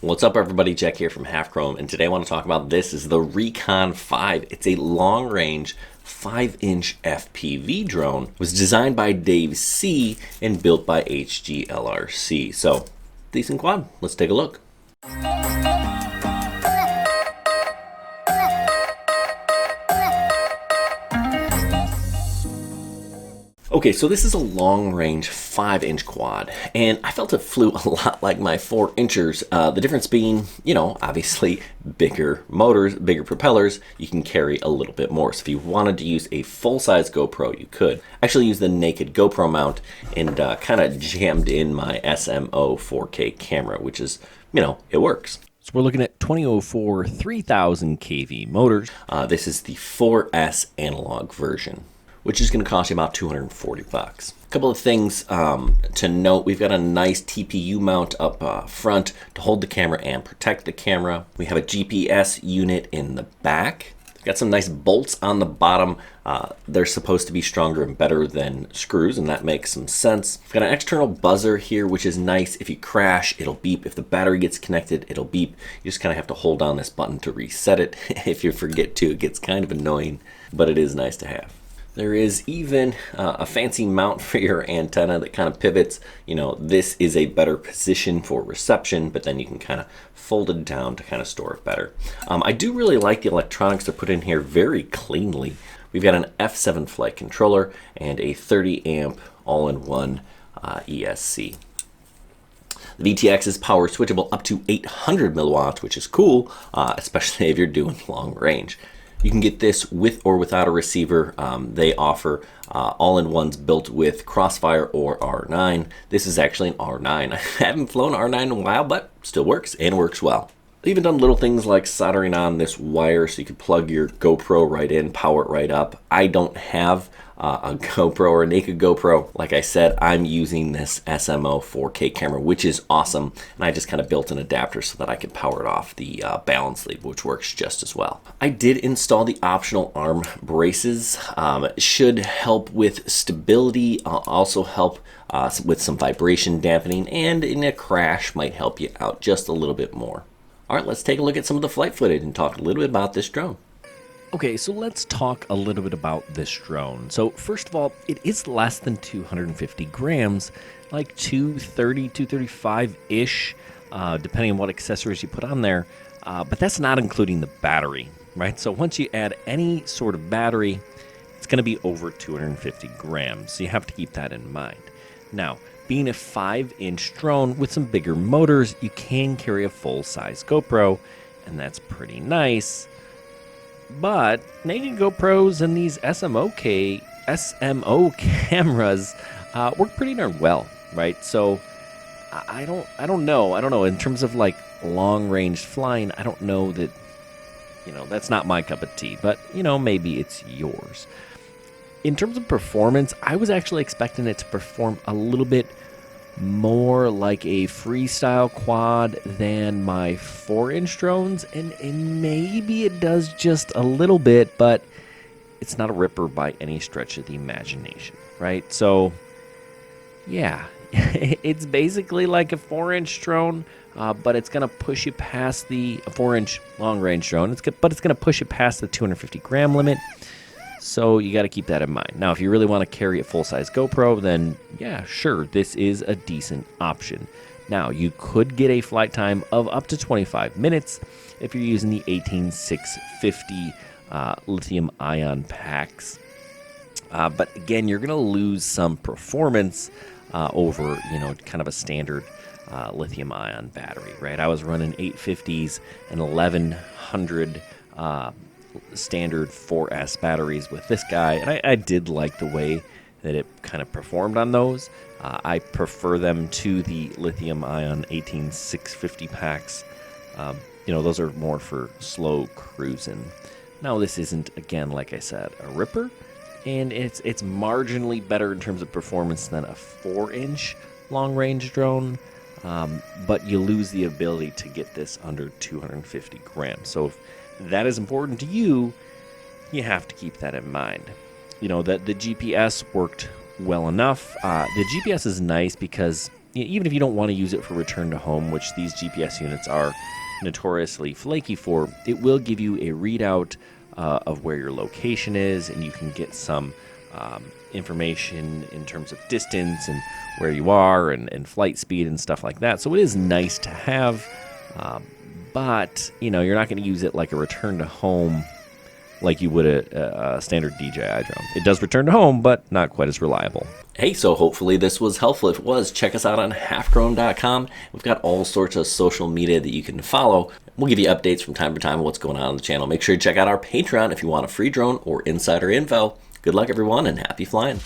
What's up everybody, Jack here from Half Chrome, and today I want to talk about this is the Rekon 5. It's a long-range 5-inch FPV drone. It was designed by Dave C and built by HGLRC. So, decent quad. Let's take a look. Okay, so this is a long-range 5-inch quad, and I felt it flew a lot like my 4-inchers. The difference being, obviously bigger motors, bigger propellers, you can carry a little bit more. So if you wanted to use a full-size GoPro, you could. I actually used the naked GoPro mount and kind of jammed in my SMO 4K camera, which is, it works. So we're looking at 2004 3000 kV motors. This is the 4S analog version, which is going to cost you about $240. A couple of things to note. We've got a nice TPU mount up front to hold the camera and protect the camera. We have a GPS unit in the back. Got some nice bolts on the bottom. They're supposed to be stronger and better than screws, and that makes some sense. We've got an external buzzer here, which is nice. If you crash, it'll beep. If the battery gets connected, it'll beep. You just kind of have to hold down this button to reset it. If you forget to, it gets kind of annoying, but it is nice to have. There is even a fancy mount for your antenna that kind of pivots. This is a better position for reception, but then you can kind of fold it down to kind of store it better. I do really like the electronics they're put in here very cleanly. We've got an F7 flight controller and a 30 amp all-in-one ESC. The VTX is power switchable up to 800 milliwatts, which is cool, especially if you're doing long range. You can get this with or without a receiver. They offer all-in-ones built with Crossfire or R9. This is actually an R9. I haven't flown R9 in a while, but still works and works well. They've even done little things like soldering on this wire so you could plug your GoPro right in, power it right up. I don't have a GoPro or a naked GoPro. Like I said, I'm using this SMO 4K camera, which is awesome. And I just kind of built an adapter so that I could power it off the balance lead, which works just as well. I did install the optional arm braces. It should help with stability, also help with some vibration dampening, and in a crash might help you out just a little bit more. All right, let's take a look at some of the flight footage and talk a little bit about this drone. Okay, so let's talk a little bit about this drone. So first of all, it is less than 250 grams, like 230, 235-ish, depending on what accessories you put on there. But that's not including the battery, right? So once you add any sort of battery, it's going to be over 250 grams. So you have to keep that in mind. Now, being a 5-inch drone with some bigger motors, you can carry a full-size GoPro, and that's pretty nice. But naked GoPros and these SMO cameras work pretty darn well, right? So I don't know. In terms of like long-range flying, I don't know that, that's not my cup of tea. But maybe it's yours. In terms of performance, I was actually expecting it to perform a little bit more like a freestyle quad than my 4-inch drones, and maybe it does just a little bit, but it's not a ripper by any stretch of the imagination, right? So yeah, it's basically like a 4-inch drone, but it's going to push you past the 4-inch long-range drone. But it's going to push you past the 250 gram limit. So you got to keep that in mind. Now, if you really want to carry a full-size GoPro, then yeah, sure, this is a decent option. Now, you could get a flight time of up to 25 minutes if you're using the 18650 lithium-ion packs. But again, you're going to lose some performance over, kind of a standard lithium-ion battery, right? I was running 850s and 1100 standard 4S batteries with this guy, and I did like the way that it kind of performed on those. I prefer them to the lithium-ion 18650 packs. Those are more for slow cruising. Now, this isn't, again, like I said, a ripper, and it's marginally better in terms of performance than a 4-inch long-range drone, but you lose the ability to get this under 250 grams. So if that is important to you, you have to keep that in mind. That the GPS worked well enough. The GPS is nice because even if you don't want to use it for return to home, which these GPS units are notoriously flaky for, it will give you a readout of where your location is, and you can get some information in terms of distance and where you are and flight speed and stuff like that. So it is nice to have, but you're not going to use it like a return to home like you would a standard DJI drone. It does return to home, but not quite as reliable. Hey, so hopefully this was helpful. If it was, check us out on halfgrown.com. We've got all sorts of social media that you can follow. We'll give you updates from time to time on what's going on the channel. Make sure you check out our Patreon if you want a free drone or insider info. Good luck, everyone, and happy flying.